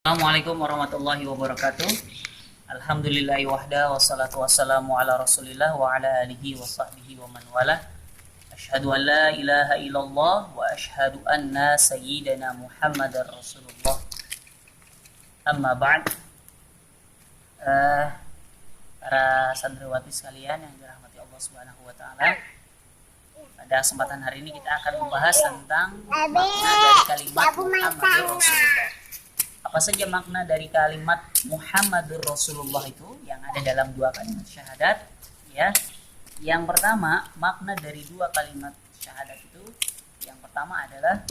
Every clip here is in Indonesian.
Assalamualaikum warahmatullahi wabarakatuh. Alhamdulillahi wahda wassalatu wassalamu ala rasulillah wa ala alihi wa sahbihi wa man wala. Asyhadu an la ilaha illallah wa asyhadu anna sayyidana Muhammadar Rasulullah. Amma ba'd. Para santriwati sekalian yang dirahmati Allah Subhanahu wa taala. Pada kesempatan hari ini kita akan membahas tentang makna dari kalimat Muhammadur Rasulullah. Apa saja makna dari kalimat Muhammadur Rasulullah itu yang ada dalam dua kalimat syahadat, ya. Yang pertama, makna dari dua kalimat syahadat itu yang pertama adalah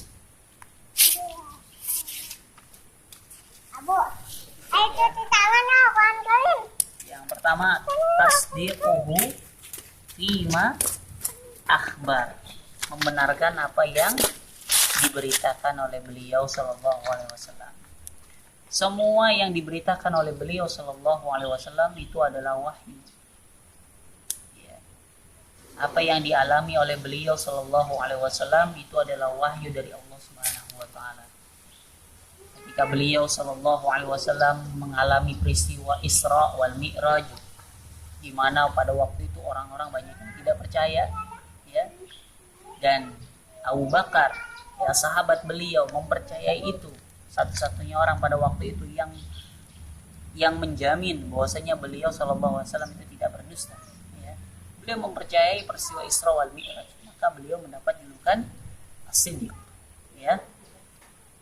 yang pertama tasdiquhu fima akhbar, membenarkan apa yang diberitakan oleh beliau sallallahu alaihi wasallam. Semua yang diberitakan oleh beliau sallallahu alaihi wasallam itu adalah wahyu. Ya. Apa yang dialami oleh beliau sallallahu alaihi wasallam itu adalah wahyu dari Allah Subhanahu wa taala. Ketika beliau sallallahu alaihi wasallam mengalami peristiwa Isra wal Mi'raj, di mana pada waktu itu orang-orang banyak yang tidak percaya, ya. Dan Abu Bakar, ya, sahabat beliau mempercayai itu. Satu-satunya orang pada waktu itu yang menjamin bahwasanya beliau sallallahu alaihi wasallam itu tidak berdusta, ya. Beliau mempercayai peristiwa Isra wal Mi'raj, maka beliau mendapat julukan As-Siddiq, ya.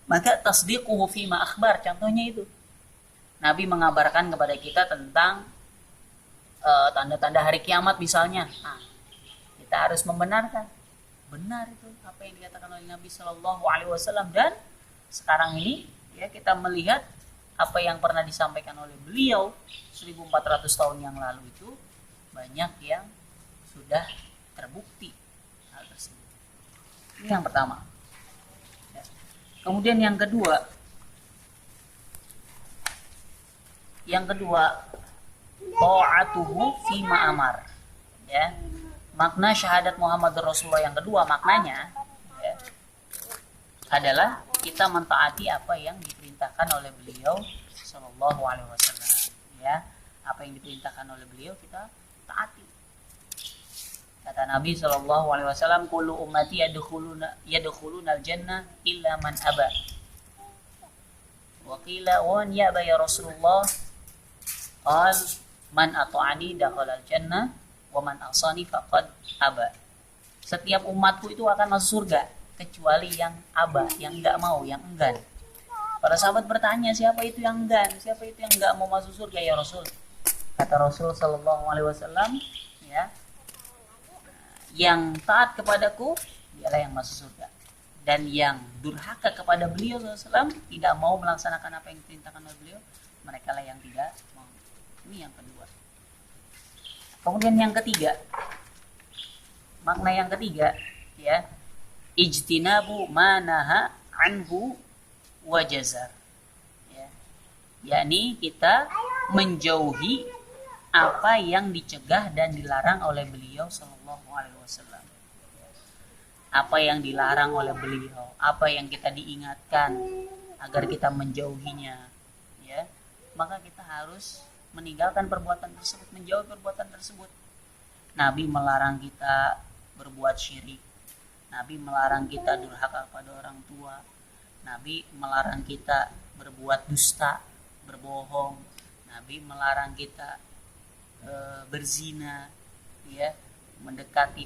Maka tasdiquhu fima akhbar, contohnya itu Nabi mengabarkan kepada kita tentang tanda-tanda hari kiamat misalnya. Nah, kita harus membenarkan benar itu apa yang dikatakan oleh Nabi sallallahu alaihi wasallam. Dan sekarang ini, ya, kita melihat apa yang pernah disampaikan oleh beliau 1400 tahun yang lalu itu banyak yang sudah terbukti hal tersebut. Ini yang pertama, ya. Kemudian yang kedua ta'atuhu fima amar, ya. Makna syahadat Muhammadur Rasulullah yang kedua, maknanya, ya, adalah kita mentaati apa yang diperintahkan oleh beliau sallallahu alaihi wasallam, ya. Apa yang diperintahkan oleh beliau kita taati. Kata Nabi sallallahu alaihi wasallam, kullu ummati yadkhuluna al-jannah illa man aba. Wa qila wa man yaba ya Rasulullah? Qal man ata'ani dakhala al-jannah wa man asani faqad aba. Setiap umatku itu akan masuk surga kecuali yang aba, yang enggak mau, yang enggan. Para sahabat bertanya, siapa itu yang enggan? Siapa itu yang enggak mau masuk surga ya Rasul? Kata Rasul sallallahu alaihi wasallam, ya, yang taat kepadaku dialah yang masuk surga. Dan yang durhaka kepada beliau sallallahu alaihi wasallam, tidak mau melaksanakan apa yang diperintahkan oleh beliau, mereka lah yang tidak mau. Ini yang kedua. Kemudian yang ketiga, makna yang ketiga, ya, ijtinabu manaha anhu wajazar, ya, yakni kita menjauhi apa yang dicegah dan dilarang oleh beliau sallallahu alaihi wasallam. Apa yang dilarang oleh beliau, apa yang kita diingatkan agar kita menjauhinya, ya, maka kita harus meninggalkan perbuatan tersebut, menjauhi perbuatan tersebut. Nabi melarang kita berbuat syirik. Nabi melarang kita durhaka kepada orang tua. Nabi melarang kita berbuat dusta, berbohong. Nabi melarang kita berzina, ya, mendekati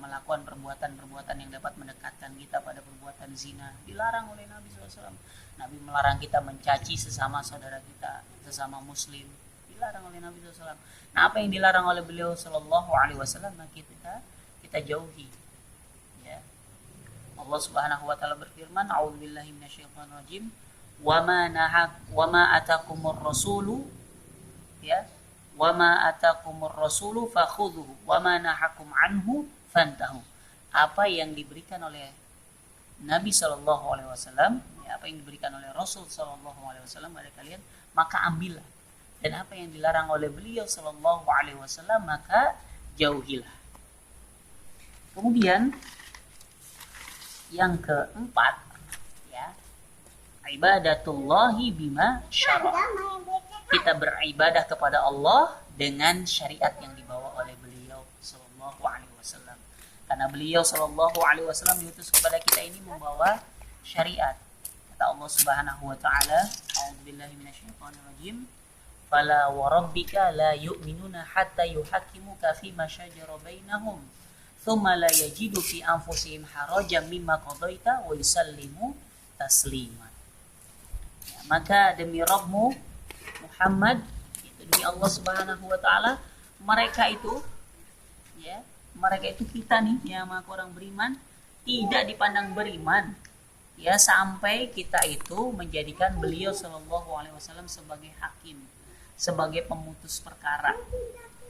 melakukan perbuatan yang dapat mendekatkan kita pada perbuatan zina. Dilarang oleh Nabi SAW. Nabi melarang kita mencaci sesama saudara kita, sesama muslim. Dilarang oleh Nabi SAW. Nah, apa yang dilarang oleh beliau Sallallahu Alaihi Wasallam, nah kita jauhi. Allah Subhanahu wa taala berfirman, a'udzubillahi minasyaitonir rajim, wa ma atakumur rasulu, ya, wa ma atakumur rasulu fakhudhuhu wa ma nahakum anhu fantahu. Apa yang diberikan oleh Nabi sallallahu alaihi wasallam, ya, apa yang diberikan oleh Rasul sallallahu alaihi wasallam kepada kalian, maka ambillah. Dan apa yang dilarang oleh beliau sallallahu alaihi wasallam, maka jauhilah. Kemudian yang keempat, ya, Ibadatullahi bima syara. Kita beribadah kepada Allah dengan syariat yang dibawa oleh beliau sallallahu alaihi wasallam. Karena beliau sallallahu alaihi wasallam diutus kepada kita ini membawa syariat. Kata Allah Subhanahu wa taala, a'udzubillahi minasyaitonir rajim. Fala wa rabbika la yu'minuna hatta yuhaqqimuka fima shajara bainahum thumma la yajidu fi anfusihim harajan mimma qadaita wa yusallimu taslima. Ya, maka demi Rabbmu Muhammad, itu demi Allah Subhanahu wa taala, mereka itu kita nih yang orang beriman tidak dipandang beriman ya sampai kita itu menjadikan beliau sallallahu alaihi wasallam sebagai hakim, sebagai pemutus perkara,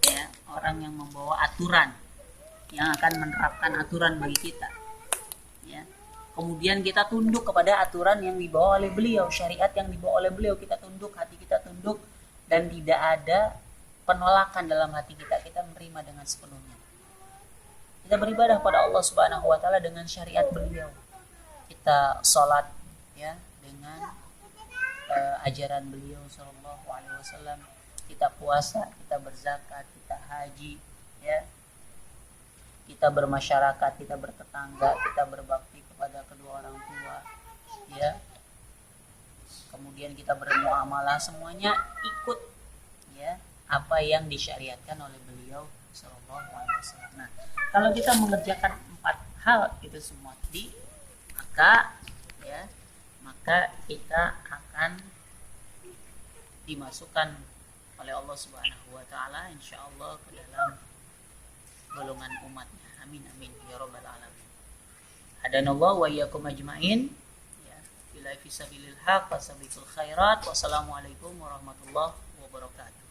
ya, orang yang membawa aturan, yang akan menerapkan aturan bagi kita, ya. Kemudian kita tunduk kepada aturan yang dibawa oleh beliau, syariat yang dibawa oleh beliau, kita tunduk, hati kita tunduk, dan tidak ada penolakan dalam hati kita, kita menerima dengan sepenuhnya. Kita beribadah pada Allah Subhanahu wa taala dengan syariat beliau. Kita sholat ya dengan ajaran beliau sallallahu alaihi wasallam. Kita puasa, kita berzakat, kita haji, ya. Kita bermasyarakat, kita bertetangga, kita berbakti kepada kedua orang tua, ya. Kemudian kita bermuamalah, semuanya ikut ya apa yang disyariatkan oleh beliau sallallahu alaihi wasallam. Nah, kalau kita mengerjakan 4 hal itu semua tadi, maka kita akan dimasukkan oleh Allah Subhanahu wa taala insyaallah ke dalam golongan umatnya. Amin amin ya rabbal alamin. Hadanallahu wa iyyakum ajmain. Ya, billahi fisabilil haq wasabiqul khairat. Wassalamualaikum warahmatullahi wabarakatuh.